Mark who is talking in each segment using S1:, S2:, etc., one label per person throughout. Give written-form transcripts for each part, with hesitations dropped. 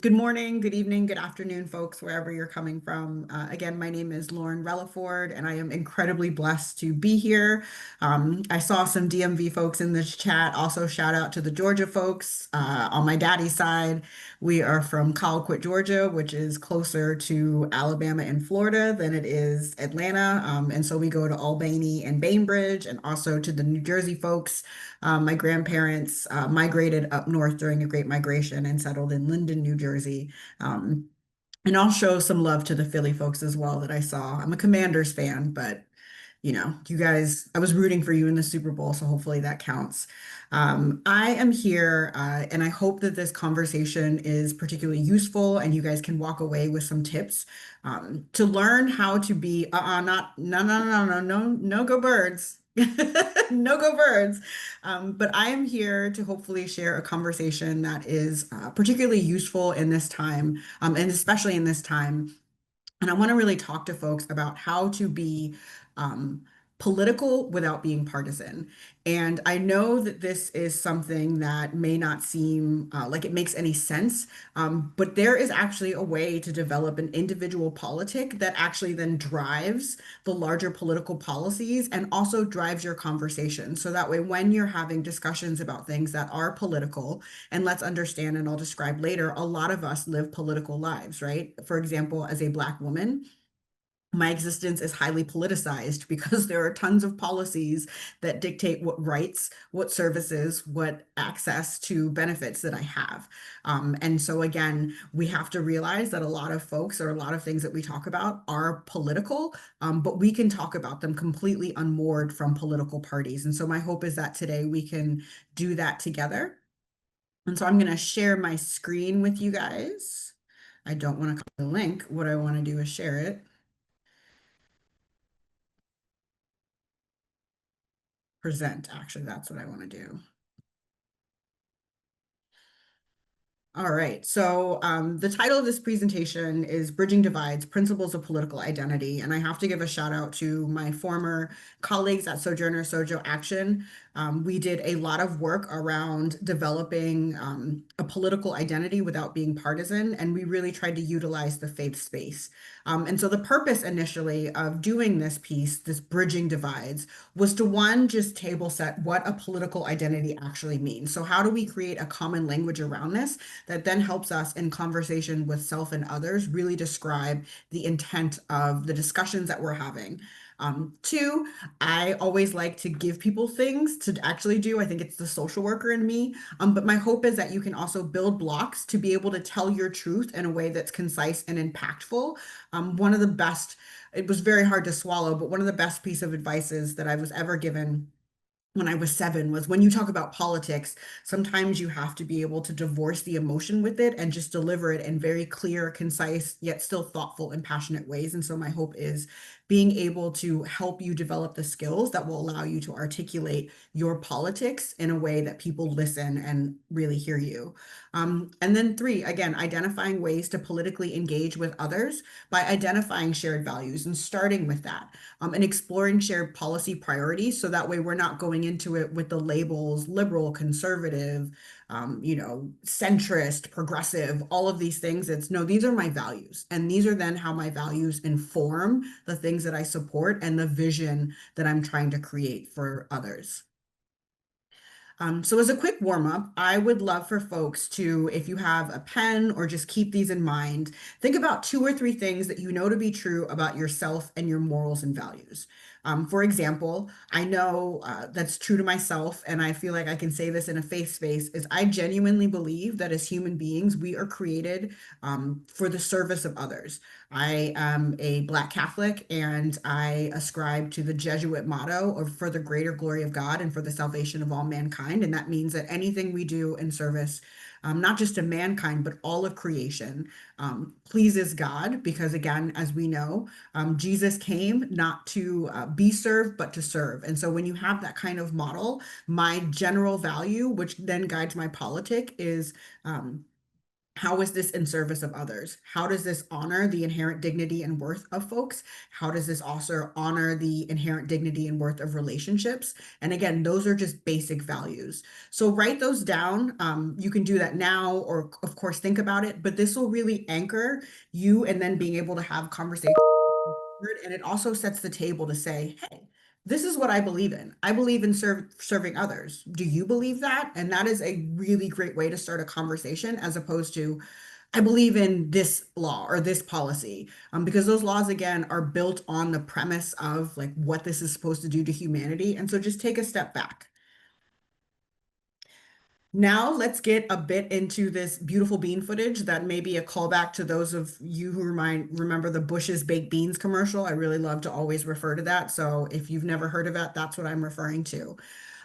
S1: Good morning, good evening, good afternoon, folks, wherever you're coming from. Again, my name is Lauren Reliford, and I am incredibly blessed to be here. I saw some DMV folks in this chat. Also, shout out to the Georgia folks. On my daddy's side, we are from Colquitt, Georgia, which is closer to Alabama and Florida than it is Atlanta. And so we go to Albany and Bainbridge, and also to the New Jersey folks. My grandparents migrated up north during a Great Migration and settled in Linden, New Jersey. Um, and I'll show some love to the Philly folks as well that I saw. I'm a Commanders fan, but you guys, I was rooting for you in the Super Bowl, so hopefully that counts. I am here, and I hope that this conversation is particularly useful and you guys can walk away with some tips to learn how to be, not, no, no, no, no, no, no go birds. No go birds. But I am here to hopefully share a conversation that is particularly useful in this time, and especially in this time. And I want to really talk to folks about how to be um, political without being partisan. And I know that this is something that may not seem like it makes any sense, but there is actually a way to develop an individual politic that actually then drives the larger political policies and also drives your conversation. So that way, when you're having discussions about things that are political, and let's understand, and I'll describe later, a lot of us live political lives, right? For example, as a Black woman, my existence is highly politicized because there are tons of policies that dictate what rights, what services, what access to benefits that I have. And so, again, we have to realize that a lot of folks or a lot of things that we talk about are political, but we can talk about them completely unmoored from political parties. And so, my hope is that today we can do that together. And so I'm going to share my screen with you guys. I don't want to copy the link. What I want to do is share it. Present, actually, that's what I want to do. All right. So the title of this presentation is Bridging Divides, Principles of Political Identity. And I have to give a shout out to my former colleagues at Sojourner Sojo Action. We did a lot of work around developing a political identity without being partisan. And we really tried to utilize the faith space. And so the purpose initially of doing this piece, this Bridging Divides, was to one, just table set what a political identity actually means. So how do we create a common language around this that then helps us in conversation with self and others really describe the intent of the discussions that we're having. Two, I always like to give people things to actually do. I think it's the social worker in me. But my hope is that you can also build blocks to be able to tell your truth in a way that's concise and impactful. One of the best, it was very hard to swallow, but one of the best piece of advices that I was ever given when I was 7 was when you talk about politics, sometimes you have to be able to divorce the emotion with it and just deliver it in very clear, concise, yet still thoughtful and passionate ways. And so my hope is being able to help you develop the skills that will allow you to articulate your politics in a way that people listen and really hear you. And then three, again, identifying ways to politically engage with others by identifying shared values and starting with that, and exploring shared policy priorities. So that way we're not going into it with the labels liberal, conservative, centrist, progressive, all of these things. It's no, these are my values. And these are then how my values inform the things that I support and the vision that I'm trying to create for others. So as a quick warm up, I would love for folks to, if you have a pen or just keep these in mind, think about two or three things that you know to be true about yourself and your morals and values. For example, I know that's true to myself, and I feel like I can say this in a faith space, is I genuinely believe that as human beings, we are created for the service of others. I am a Black Catholic and I ascribe to the Jesuit motto of for the greater glory of God and for the salvation of all mankind. And that means that anything we do in service, not just to mankind, but all of creation, pleases God. Because again, as we know, Jesus came not to be served, but to serve. And so when you have that kind of model, my general value, which then guides my politic, is How is this in service of others? How does this honor the inherent dignity and worth of folks? How does this also honor the inherent dignity and worth of relationships? And again, those are just basic values. So write those down. You can do that now, or of course, think about it, but this will really anchor you and then being able to have conversations. And it also sets the table to say, hey, this is what I believe in. I believe in serving others. Do you believe that? And that is a really great way to start a conversation as opposed to, I believe in this law or this policy, because those laws, again, are built on the premise of like what this is supposed to do to humanity. And so just take a step back. Now let's get a bit into this beautiful bean footage that may be a callback to those of you who remember the Bush's baked beans commercial. I really love to always refer to that. So if you've never heard of that, that's what I'm referring to.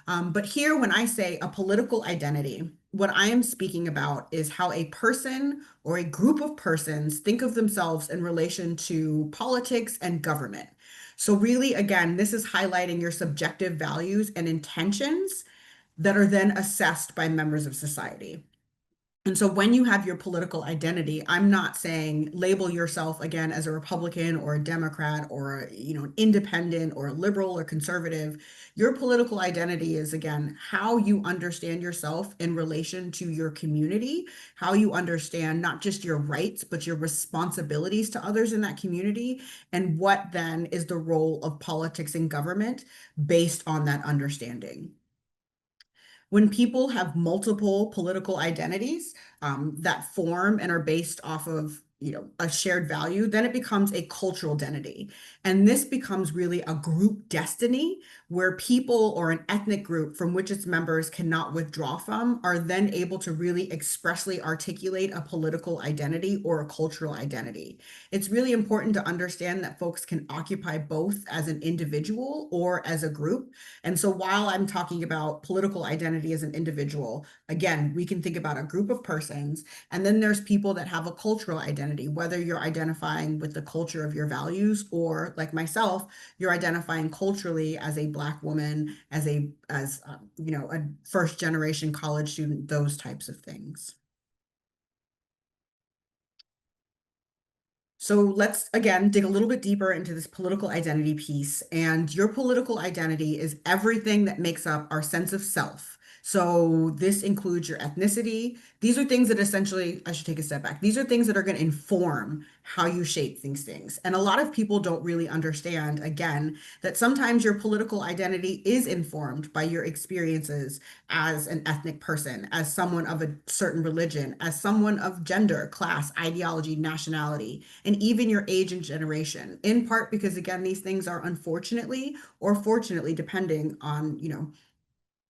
S1: But here, when I say a political identity, what I am speaking about is how a person or a group of persons think of themselves in relation to politics and government. So really, again, this is highlighting your subjective values and intentions that are then assessed by members of society. And so when you have your political identity, I'm not saying label yourself again as a Republican or a Democrat or an independent or a liberal or conservative. Your political identity is again how you understand yourself in relation to your community, how you understand not just your rights, but your responsibilities to others in that community, and what then is the role of politics and government based on that understanding. When people have multiple political identities that form and are based off of a shared value, then it becomes a cultural identity. And this becomes really a group destiny where people or an ethnic group from which its members cannot withdraw from are then able to really expressly articulate a political identity or a cultural identity. It's really important to understand that folks can occupy both as an individual or as a group. And so while I'm talking about political identity as an individual, again, we can think about a group of persons, and then there's people that have a cultural identity, whether you're identifying with the culture of your values or like myself, you're identifying culturally as a Black woman, a first generation college student, those types of things. So let's again dig a little bit deeper into this political identity piece. And your political identity is everything that makes up our sense of self. So this includes your ethnicity. These are things that essentially, I should take a step back. These are things that are going to inform how you shape these things. And a lot of people don't really understand, again, that sometimes your political identity is informed by your experiences as an ethnic person, as someone of a certain religion, as someone of gender, class, ideology, nationality, and even your age and generation, in part because, again, these things are unfortunately or fortunately, depending on,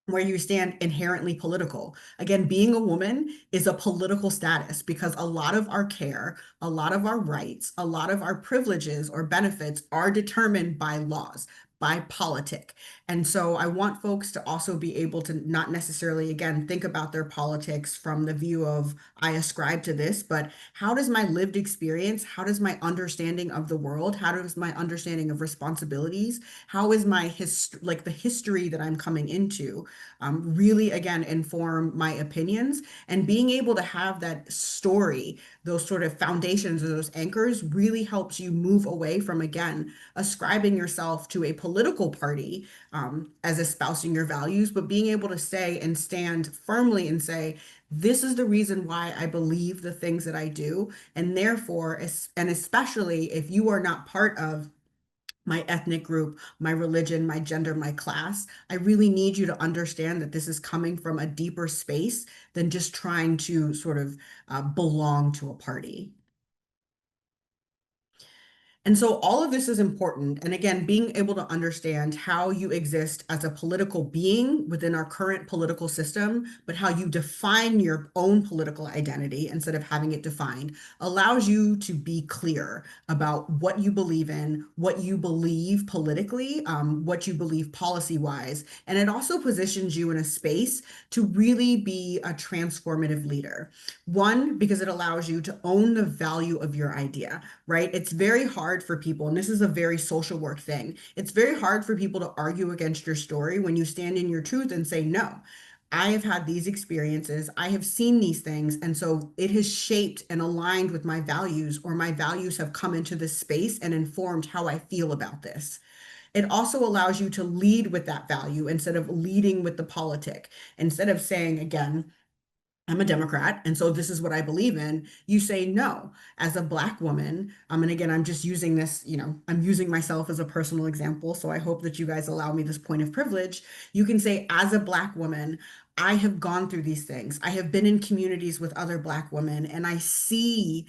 S1: where you stand inherently political. Again, being a woman is a political status because a lot of our care, a lot of our rights, a lot of our privileges or benefits are determined by laws, by politic. And so I want folks to also be able to not necessarily, again, think about their politics from the view of, I ascribe to this, but how does my lived experience, how does my understanding of the world, how does my understanding of responsibilities, how is my like the history that I'm coming into really, again, inform my opinions. And being able to have that story, those sort of foundations or those anchors really helps you move away from, again, ascribing yourself to a political party as espousing your values, but being able to say and stand firmly and say, this is the reason why I believe the things that I do. And therefore, and especially if you are not part of my ethnic group, my religion, my gender, my class. I really need you to understand that this is coming from a deeper space than just trying to sort of belong to a party. And so all of this is important. And again, being able to understand how you exist as a political being within our current political system, but how you define your own political identity instead of having it defined, allows you to be clear about what you believe in, what you believe politically, what you believe policy wise. And it also positions you in a space to really be a transformative leader. One, because it allows you to own the value of your idea, right? It's very hard for people, and this is a very social work thing. It's very hard for people to argue against your story when you stand in your truth and say, no. I have had these experiences, I have seen these things, and so it has shaped and aligned with my values, or my values have come into this space and informed how I feel about this. It also allows you to lead with that value instead of leading with the politic. Instead of saying, again, I'm a Democrat, and so this is what I believe in. You say no. As a Black woman, and again, I'm just using this, I'm using myself as a personal example. So I hope that you guys allow me this point of privilege. You can say, as a Black woman, I have gone through these things. I have been in communities with other Black women, and I see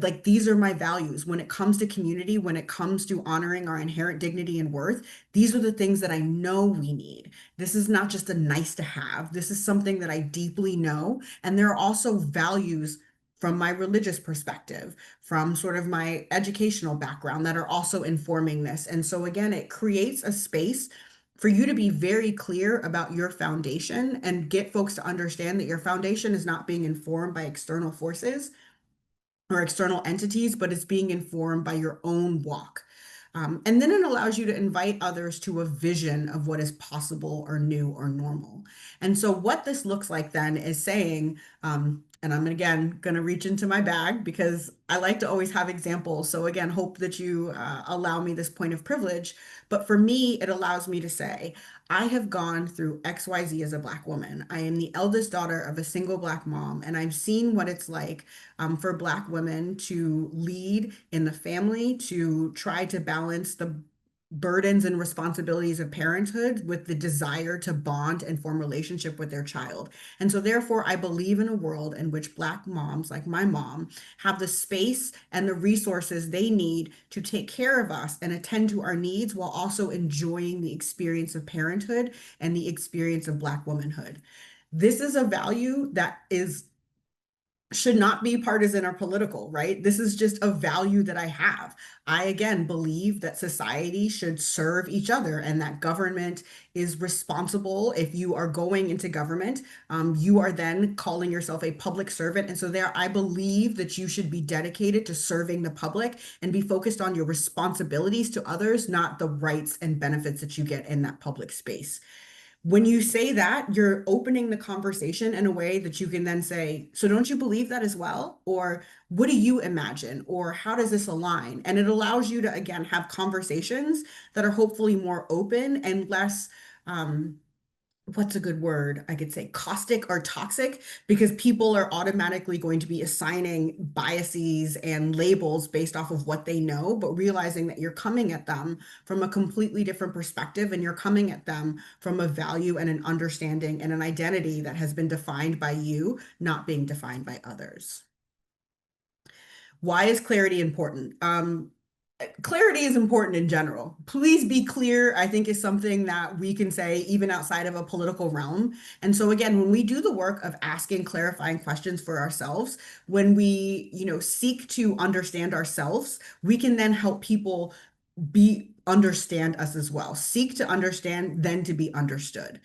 S1: like these are my values when it comes to community, when it comes to honoring our inherent dignity and worth. These are the things that I know we need. This is not just a nice to have. This is something that I deeply know. And there are also values from my religious perspective, from sort of my educational background that are also informing this. And so, again, it creates a space for you to be very clear about your foundation and get folks to understand that your foundation is not being informed by external forces or external entities, but it's being informed by your own walk. And then it allows you to invite others to a vision of what is possible or new or normal. And so, what this looks like then is saying, and I'm again going to reach into my bag because I like to always have examples. So, again, hope that you allow me this point of privilege. But for me, it allows me to say, I have gone through XYZ as a Black woman. I am the eldest daughter of a single Black mom, and I've seen what it's like for Black women to lead in the family, to try to balance the burdens and responsibilities of parenthood with the desire to bond and form relationship with their child. And so therefore, I believe in a world in which Black moms, like my mom, have the space and the resources they need to take care of us and attend to our needs while also enjoying the experience of parenthood and the experience of Black womanhood. This is a value that is should not be partisan or political, right? This is just a value that I have. I, again, believe that society should serve each other and that government is responsible. If you are going into government, you are then calling yourself a public servant. And so, there, I believe that you should be dedicated to serving the public and be focused on your responsibilities to others, not the rights and benefits that you get in that public space. When you say that, you're opening the conversation in a way that you can then say, so don't you believe that as well? Or what do you imagine? Or how does this align? And it allows you to, again, have conversations that are hopefully more open and less, what's a good word? I could say caustic or toxic, because people are automatically going to be assigning biases and labels based off of what they know, but realizing that you're coming at them from a completely different perspective and you're coming at them from a value and an understanding and an identity that has been defined by you, not being defined by others. Why is clarity important? Clarity is important in general. Please be clear, I think is something that we can say even outside of a political realm. And so again, when we do the work of asking clarifying questions for ourselves, when we, seek to understand ourselves, we can then help people be understand us as well. Seek to understand, then to be understood.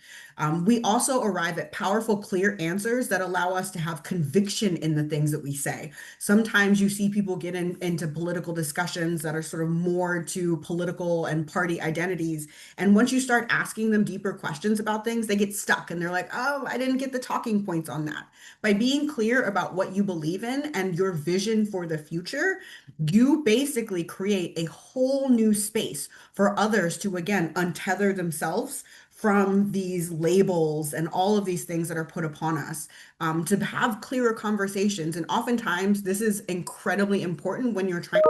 S1: We also arrive at powerful, clear answers that allow us to have conviction in the things that we say. Sometimes you see people get into political discussions that are sort of more to political and party identities. And once you start asking them deeper questions about things, they get stuck and they're like, oh, I didn't get the talking points on that. By being clear about what you believe in and your vision for the future, you basically create a whole new space for others to, again, untether themselves from these labels and all of these things that are put upon us, to have clearer conversations. And oftentimes, this is incredibly important when you're trying to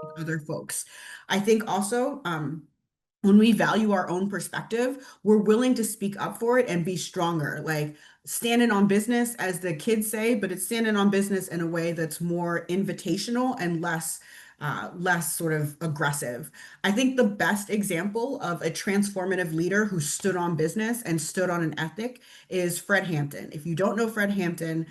S1: with other folks. I think also, when we value our own perspective, we're willing to speak up for it and be stronger. Like standing on business, as the kids say, but it's standing on business in a way that's more invitational and less sort of aggressive. I think the best example of a transformative leader who stood on business and stood on an ethic is Fred Hampton. If you don't know Fred Hampton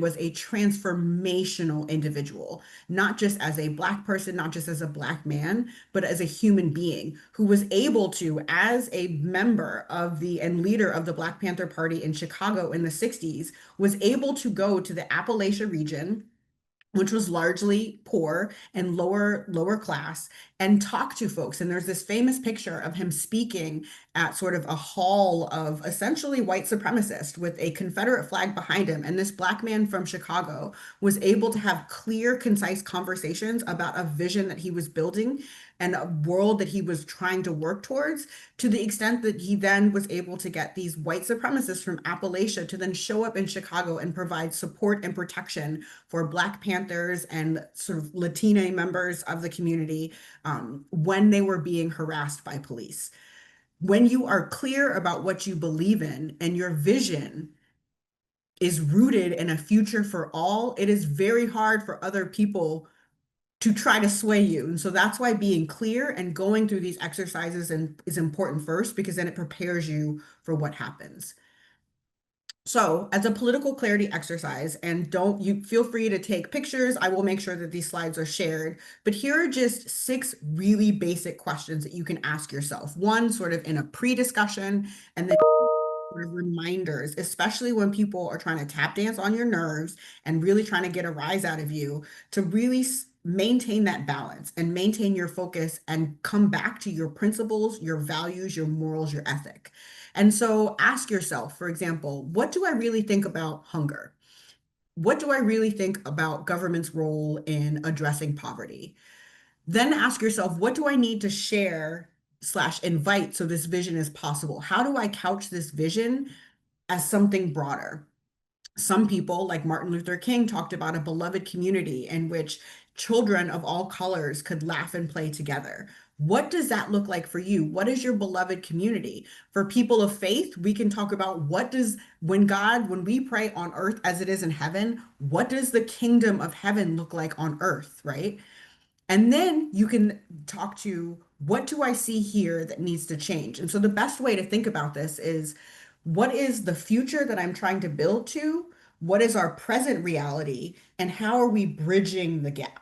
S1: was a transformational individual, not just as a Black person, not just as a Black man, but as a human being who was able to, as a member of the and leader of the Black Panther Party in Chicago in the 60s, was able to go to the Appalachia region which was largely poor and lower class, and talk to folks. And there's this famous picture of him speaking at sort of a hall of essentially white supremacists with a Confederate flag behind him. And this black man from Chicago was able to have clear, concise conversations about a vision that he was building and a world that he was trying to work towards, to the extent that he then was able to get these white supremacists from Appalachia to then show up in Chicago and provide support and protection for Black Panthers and sort of Latina members of the community when they were being harassed by police. When you are clear about what you believe in and your vision is rooted in a future for all, it is very hard for other people to try to sway you. And so that's why being clear and going through these exercises is important first, because then it prepares you for what happens. So, as a political clarity exercise, and don't you feel free to take pictures. I will make sure that these slides are shared. But here are just 6 really basic questions that you can ask yourself. One sort of in a pre-discussion, and then sort of reminders, especially when people are trying to tap dance on your nerves and really trying to get a rise out of you, to really maintain that balance and maintain your focus and come back to your principles, your values, your morals, your ethic. And so ask yourself, for example, what do I really think about hunger? What do I really think about government's role in addressing poverty? Then ask yourself, what do I need to share slash invite so this vision is possible? How do I couch this vision as something broader? Some people, like Martin Luther King, talked about a beloved community in which children of all colors could laugh and play together. What does that look like for you? What is your beloved community? For people of faith, we can talk about when we pray on earth as it is in heaven, what does the kingdom of heaven look like on earth, right? And then you can talk to, what do I see here that needs to change? And so the best way to think about this is, what is the future that I'm trying to build to? What is our present reality? And how are we bridging the gap?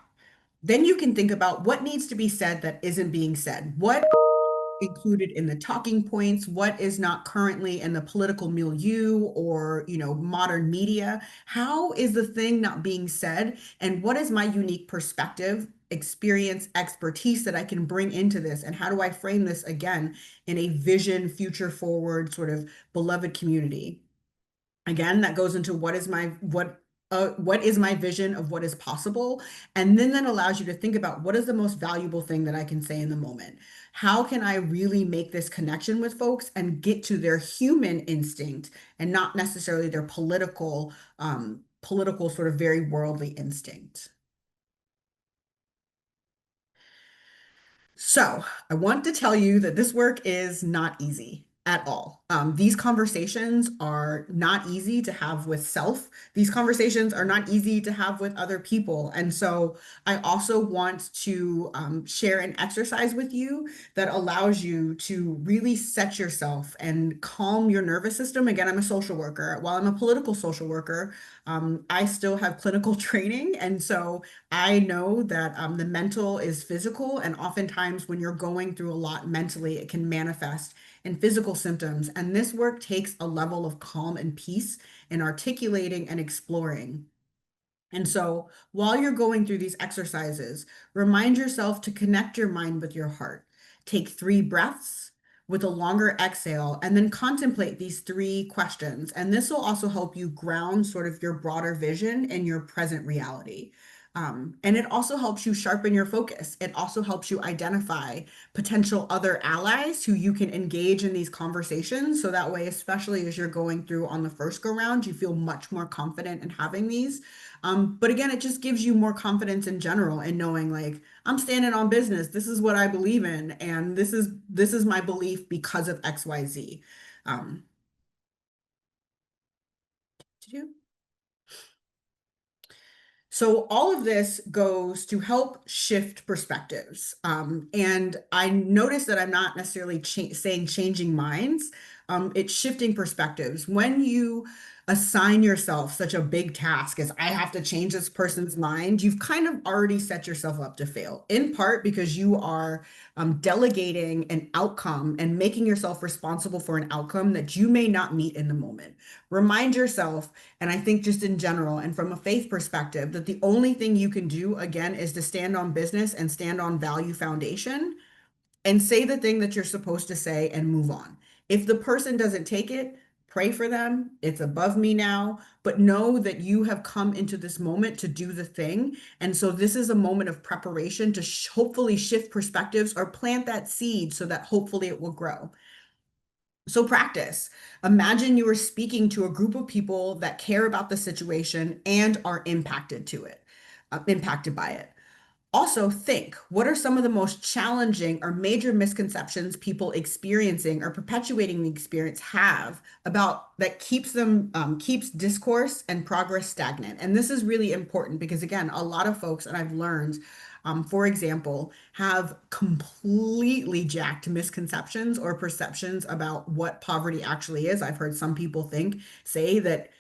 S1: Then you can think about what needs to be said that isn't being said. What included in the talking points, what is not currently in the political milieu or, modern media. How is the thing not being said? And what is my unique perspective, experience, expertise that I can bring into this? And how do I frame this again in a vision, future forward sort of beloved community? Again, that goes into what is my vision of what is possible? And then that allows you to think about, what is the most valuable thing that I can say in the moment? How can I really make this connection with folks and get to their human instinct and not necessarily their political sort of very worldly instinct? So I want to tell you that this work is not easy at all. These conversations are not easy to have with self. These conversations are not easy to have with other people. And so I also want to share an exercise with you that allows you to really set yourself and calm your nervous system. Again, I'm a social worker. While I'm a political social worker, I still have clinical training. And so I know that the mental is physical, and oftentimes when you're going through a lot mentally, it can manifest in physical symptoms. And this work takes a level of calm and peace in articulating and exploring. And so while you're going through these exercises, remind yourself to connect your mind with your heart. Take 3 breaths with a longer exhale, and then contemplate these 3 questions. And this will also help you ground sort of your broader vision and your present reality. And it also helps you sharpen your focus. It also helps you identify potential other allies who you can engage in these conversations. So that way, especially as you're going through on the first go round, you feel much more confident in having these. But again, it just gives you more confidence in general in knowing, like, I'm standing on business. This is what I believe in, and this is my belief because of XYZ. Um, did you? So all of this goes to help shift perspectives. And I notice that I'm not necessarily saying changing minds. It's shifting perspectives. When you assign yourself such a big task as I have to change this person's mind, you've kind of already set yourself up to fail, in part because you are delegating an outcome and making yourself responsible for an outcome that you may not meet in the moment. Remind yourself, and I think just in general and from a faith perspective, that the only thing you can do, again, is to stand on business and stand on value foundation and say the thing that you're supposed to say and move on. If the person doesn't take it, pray for them. It's above me now, but know that you have come into this moment to do the thing. And so this is a moment of preparation to hopefully shift perspectives or plant that seed so that hopefully it will grow. So practice. Imagine you are speaking to a group of people that care about the situation and are impacted by it. Also, think, what are some of the most challenging or major misconceptions people experiencing or perpetuating the experience have about that keeps discourse and progress stagnant? And this is really important because, again, a lot of folks, and I've learned, for example, have completely jacked misconceptions or perceptions about what poverty actually is. I've heard some people say that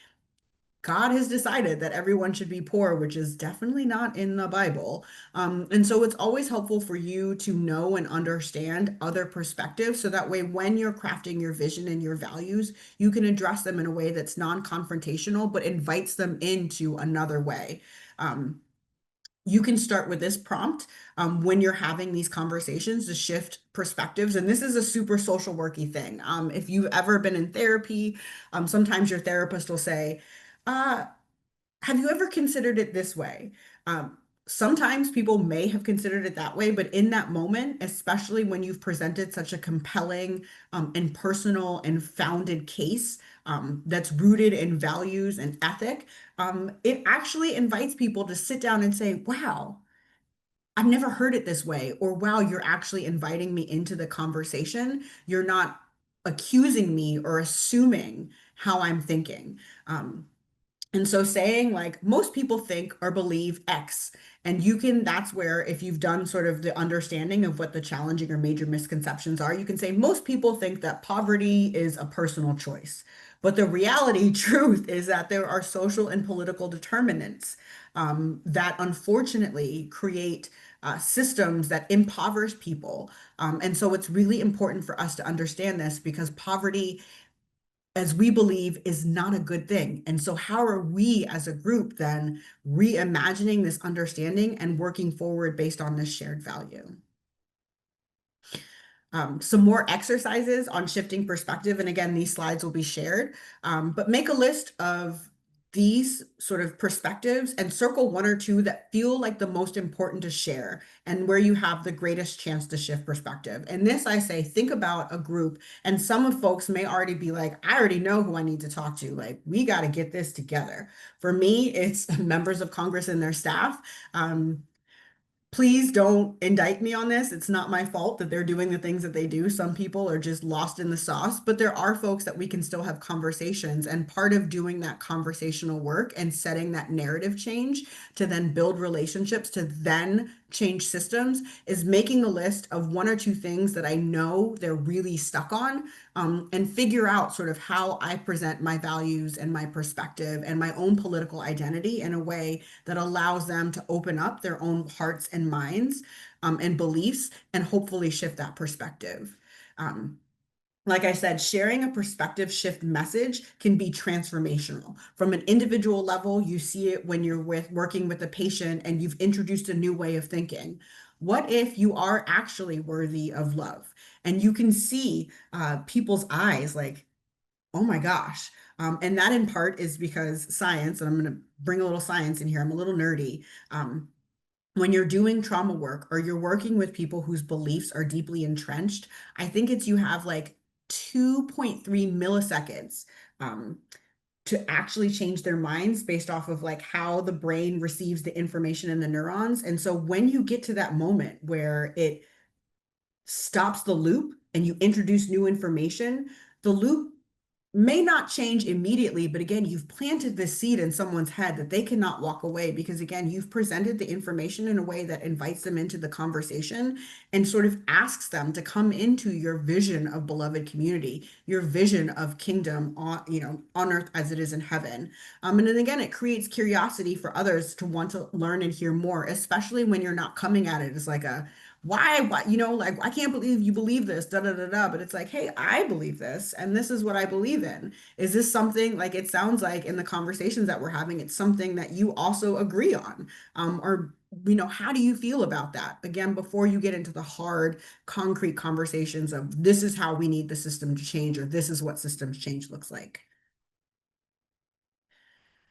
S1: God has decided that everyone should be poor, which is definitely not in the Bible. And so it's always helpful for you to know and understand other perspectives. So that way, when you're crafting your vision and your values, you can address them in a way that's non-confrontational, but invites them into another way. Um, you can start with this prompt when you're having these conversations to shift perspectives. And this is a super social worky thing. If you've ever been in therapy, sometimes your therapist will say, uh, have you ever considered it this way? Sometimes people may have considered it that way, but in that moment, especially when you've presented such a compelling and personal and founded case that's rooted in values and ethic, it actually invites people to sit down and say, wow, I've never heard it this way, or wow, you're actually inviting me into the conversation. You're not accusing me or assuming how I'm thinking. And so saying like most people think or believe X, and that's where if you've done sort of the understanding of what the challenging or major misconceptions are, you can say most people think that poverty is a personal choice. But the reality, truth is that there are social and political determinants that unfortunately create systems that impoverish people. And so it's really important for us to understand this because poverty, as we believe, is not a good thing. And so, how are we as a group then reimagining this understanding and working forward based on this shared value? Some more exercises on shifting perspective. And again, these slides will be shared, but make a list of these sort of perspectives and circle one or two that feel like the most important to share and where you have the greatest chance to shift perspective. And this, I say, think about a group, and some of folks may already be like, I already know who I need to talk to. Like, we got to get this together. For me, it's members of Congress and their staff. Please don't indict me on this. It's not my fault that they're doing the things that they do. Some people are just lost in the sauce, but there are folks that we can still have conversations. And part of doing that conversational work and setting that narrative change to then build relationships, to then change systems, is making a list of one or two things that I know they're really stuck on, and figure out sort of how I present my values and my perspective and my own political identity in a way that allows them to open up their own hearts and minds and beliefs and hopefully shift that perspective. Um, like I said, sharing a perspective shift message can be transformational. From an individual level, you see it when you're working with a patient and you've introduced a new way of thinking. What if you are actually worthy of love? And you can see people's eyes like, oh my gosh. And that in part is because science, and I'm going to bring a little science in here, I'm a little nerdy. When you're doing trauma work or you're working with people whose beliefs are deeply entrenched, I think it's you have like 2.3 milliseconds um, to actually change their minds based off of like how the brain receives the information in the neurons. And so when you get to that moment where it stops the loop and you introduce new information, the loop may not change immediately, but again, you've planted this seed in someone's head that they cannot walk away because, again, you've presented the information in a way that invites them into the conversation and sort of asks them to come into your vision of beloved community, your vision of kingdom on, on earth as it is in heaven. And then again, it creates curiosity for others to want to learn and hear more, especially when you're not coming at it as like a why, like, I can't believe you believe this, da da da da. But it's like, hey, I believe this, and this is what I believe in. Is this something like it sounds like in the conversations that we're having, it's something that you also agree on? Or, how do you feel about that? Again, before you get into the hard, concrete conversations of this is how we need the system to change, or this is what systems change looks like.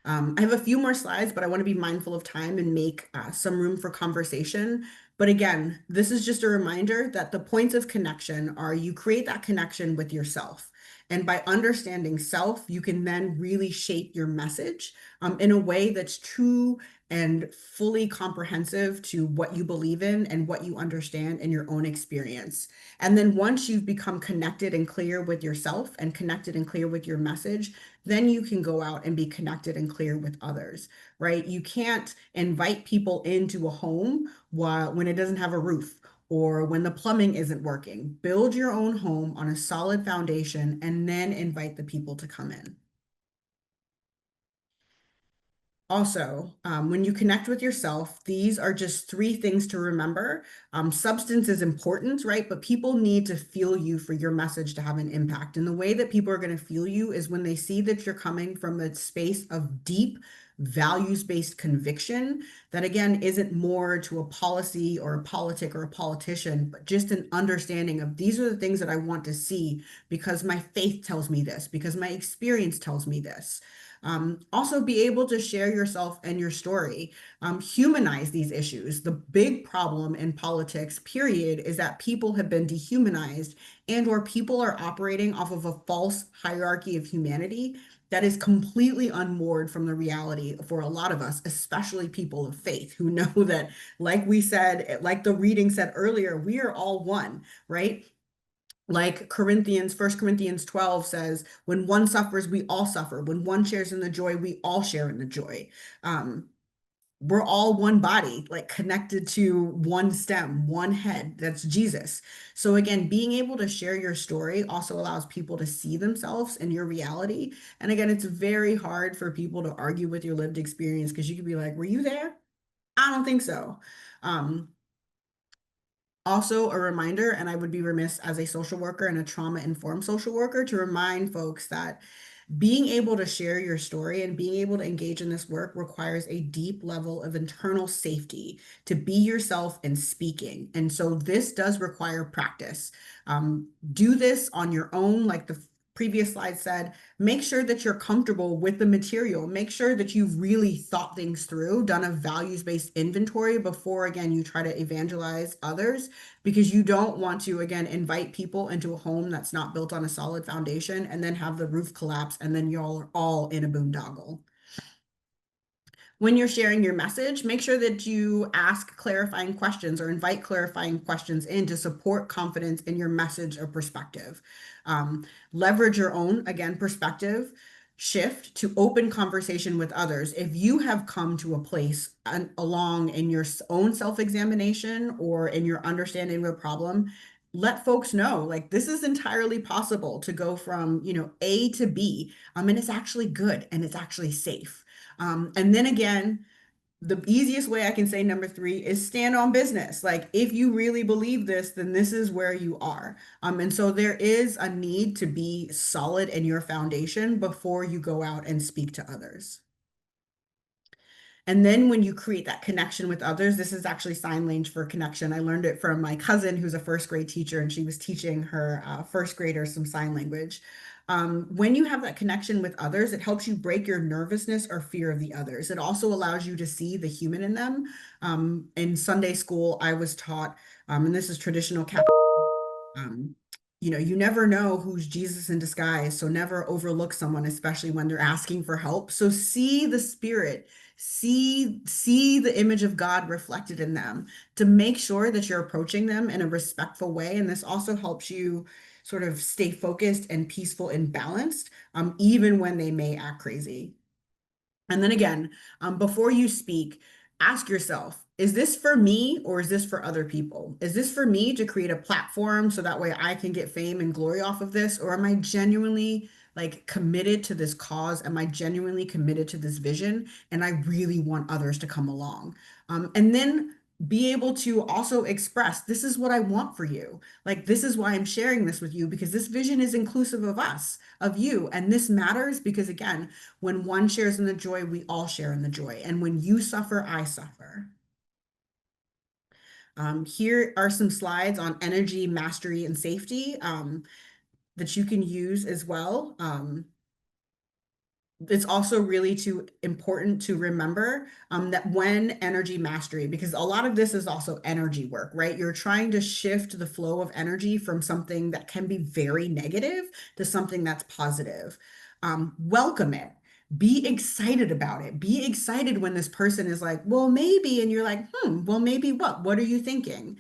S1: I have a few more slides, but I want to be mindful of time and make some room for conversation. But again, this is just a reminder that the points of connection are you create that connection with yourself. And by understanding self, you can then really shape your message in a way that's true and fully comprehensive to what you believe in and what you understand in your own experience. And then once you've become connected and clear with yourself and connected and clear with your message, then you can go out and be connected and clear with others, right? You can't invite people into a home when it doesn't have a roof or when the plumbing isn't working. Build your own home on a solid foundation and then invite the people to come in. Also, when you connect with yourself, these are just three things to remember. Substance is important, right? But people need to feel you for your message to have an impact. And the way that people are going to feel you is when they see that you're coming from a space of deep, values-based conviction that, again, isn't more to a policy or a politic or a politician, but just an understanding of these are the things that I want to see because my faith tells me this, because my experience tells me this. Also, be able to share yourself and your story. Humanize these issues. The big problem in politics, period, is that people have been dehumanized and/or people are operating off of a false hierarchy of humanity that is completely unmoored from the reality for a lot of us, especially people of faith who know that, like we said, like the reading said earlier, we are all one, right? Like First Corinthians 12 says, when one suffers, we all suffer. When one shares in the joy, we all share in the joy. Um, we're all one body, like connected to one stem, one head. That's Jesus. So again, being able to share your story also allows people to see themselves in your reality. And again, it's very hard for people to argue with your lived experience because you could be like, were you there? I don't think so. Um, Also, a reminder, and I would be remiss as a social worker and a trauma-informed social worker to remind folks that being able to share your story and being able to engage in this work requires a deep level of internal safety to be yourself in speaking. And so this does require practice. Do this on your own, like the previous slide said. Make sure that you're comfortable with the material. Make sure that you've really thought things through, done a values-based inventory before, again, you try to evangelize others, because you don't want to, again, invite people into a home that's not built on a solid foundation and then have the roof collapse and then y'all are all in a boondoggle. When you're sharing your message, make sure that you ask clarifying questions or invite clarifying questions in to support confidence in your message or perspective. Leverage your own, again, perspective shift to open conversation with others. If you have come to a place along in your own self-examination or in your understanding of a problem, let folks know like this is entirely possible to go from, A to B. And it's actually good and it's actually safe. And then again, the easiest way I can say number three is stand on business. Like if you really believe this, then this is where you are. And so there is a need to be solid in your foundation before you go out and speak to others. And then when you create that connection with others, this is actually sign language for connection. I learned it from my cousin who's a first grade teacher, and she was teaching her first graders some sign language. When you have that connection with others, it helps you break your nervousness or fear of the others. It also allows you to see the human in them. In Sunday school, I was taught, and this is traditional Catholic, um, you never know who's Jesus in disguise. So never overlook someone, especially when they're asking for help. So see the spirit, see the image of God reflected in them to make sure that you're approaching them in a respectful way. And this also helps you sort of stay focused and peaceful and balanced, even when they may act crazy. And then again, before you speak, ask yourself, is this for me or is this for other people? Is this for me to create a platform so that way I can get fame and glory off of this? Or am I genuinely like committed to this cause? Am I genuinely committed to this vision? And I really want others to come along. And then be able to also express, this is what I want for you. Like, this is why I'm sharing this with you because this vision is inclusive of us, of you. And this matters because, again, when one shares in the joy, we all share in the joy. And when you suffer, I suffer. Here are some slides on energy, mastery, and safety that you can use as well. It's also really too important to remember that when energy mastery, because a lot of this is also energy work, right? You're trying to shift the flow of energy from something that can be very negative to something that's positive. Welcome it. Be excited about it. Be excited when this person is like, well, maybe, and you're like, well, maybe what? What are you thinking?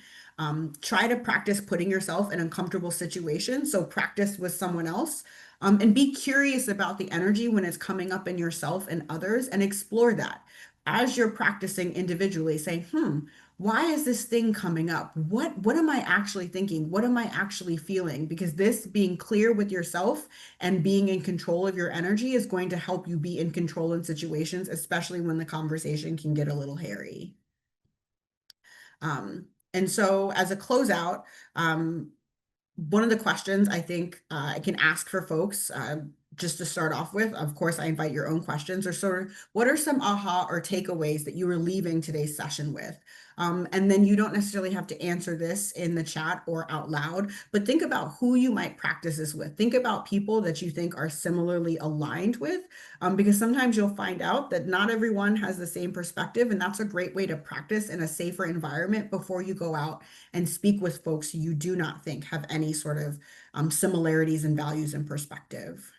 S1: Try to practice putting yourself in uncomfortable situations. So practice with someone else and be curious about the energy when it's coming up in yourself and others and explore that. As you're practicing individually, say, why is this thing coming up? What am I actually thinking? What am I actually feeling? Because this being clear with yourself and being in control of your energy is going to help you be in control in situations, especially when the conversation can get a little hairy. And so as a closeout, one of the questions I think I can ask for folks, just to start off with, of course, I invite your own questions, or sort of what are some aha or takeaways that you were leaving today's session with? And then you don't necessarily have to answer this in the chat or out loud, but think about who you might practice this with. Think about people that you think are similarly aligned with, because sometimes you'll find out that not everyone has the same perspective, and that's a great way to practice in a safer environment before you go out and speak with folks you do not think have any sort of similarities in values and perspective.